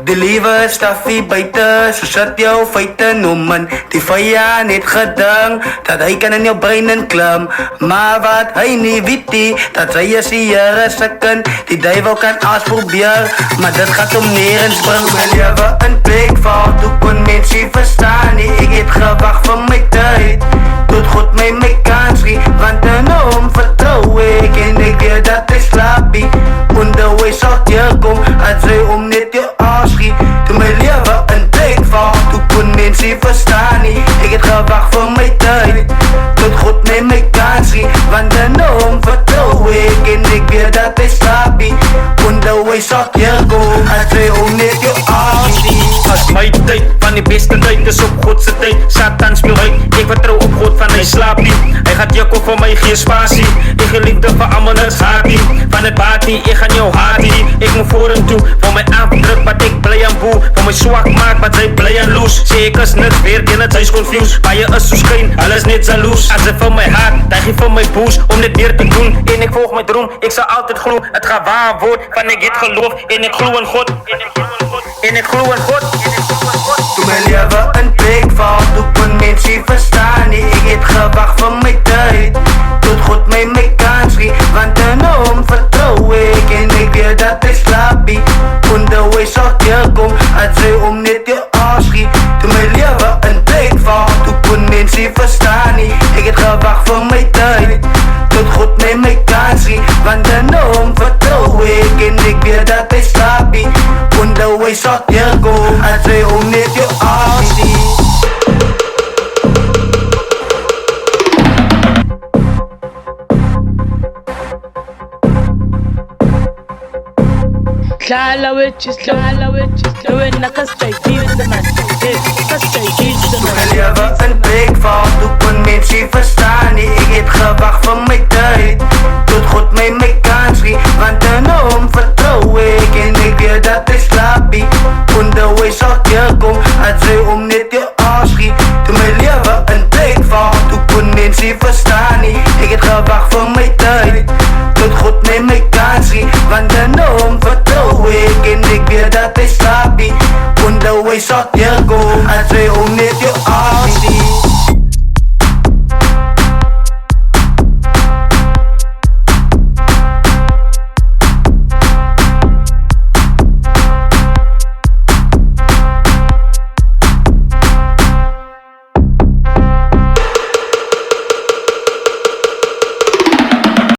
Die lewe is taffie buite, so sit jou feite noemen. Die vyand het gedink dat hy kan in jou brein inklim, maar wat hy nie weet nie, dat hy is die Here se kind. Die duivel kan alles probeer, maar dit gaat om nergens bring. My lewe in plek val, toe kon mensie verstaan nie. Ek het gewag vir my tyd, tot God my kans gee, want in hom vertrou ek, en ek weet dat hy slaap nie. Onderweg sal teerkom, as hy om net jou afschiet. Toe my lewe in plek val, toe kon mensie verstaan nie. Ek het gewag vir my tyd, tot God my kans gee, want in hom vertrou ek, en ek weet dat hy slaap nie. Onderweg sal teerkom, as hy om net jou afschiet. As my tyd, van die beste tyd is op Godse tyd. Satan speel uit, ek vertrou op God, van hy slaap nie. Hy gaat jakko vir my gee spasie. Ek geliefde vir allemaal is haat nie. Van het baat nie, ek gaan jou haat nie. Ek moet vorentoe, vir my afdruk, wat ek bly aan boe. Vir my swak maak, wat sy bly aan loes. Sê ek is niks weer, ken het, sy is confused. Baie is so skyn, hulle is net jaloes. As hy vir my haat, dan gee vir my boost, om net meer te doen. En ek volg my droom, ek sal altyd glo. Het gaan waar word, van ek het geloof. En ek glo in God, en ek glo in God. Toe my lewe in plek val, toe kon mensie verstaan nie. Ek het gewag vir my tyd, tot God my kans gee, want in hom vertrou ek, en ek weet dat hy slaap nie. Onderweg sal teerkom, as hy om net jou afschiet. Toe my lewe in plek val, toe kon mensie verstaan nie. Ek het gewag vir my tyd, tot God my kans gee, want in hom vertrou ek, en ek weet dat hy slaap nie. Onderweg sal teerkom, as hy om net jou afschiet. Hlala wethu wena kasijayidisa man, kasijayidisa My man. lewe in plek val, toe kon mensie verstaan nie. Ek het gewag vir my tyd, tot God my kans gee, want in hom vertrou ek, en ek weet dat hy slaap nie. Onderweg sal teerkom, as hy om net jou afschiet. Toe my lewe in plek val, toe kon mensie verstaan nie. Ek het gewag vir my tyd, tot God my kans gee, want in hom vertrou ek, en ek weet dat hy slaap nie. Onderweg sal teerkom, as hy om net jou afschiet.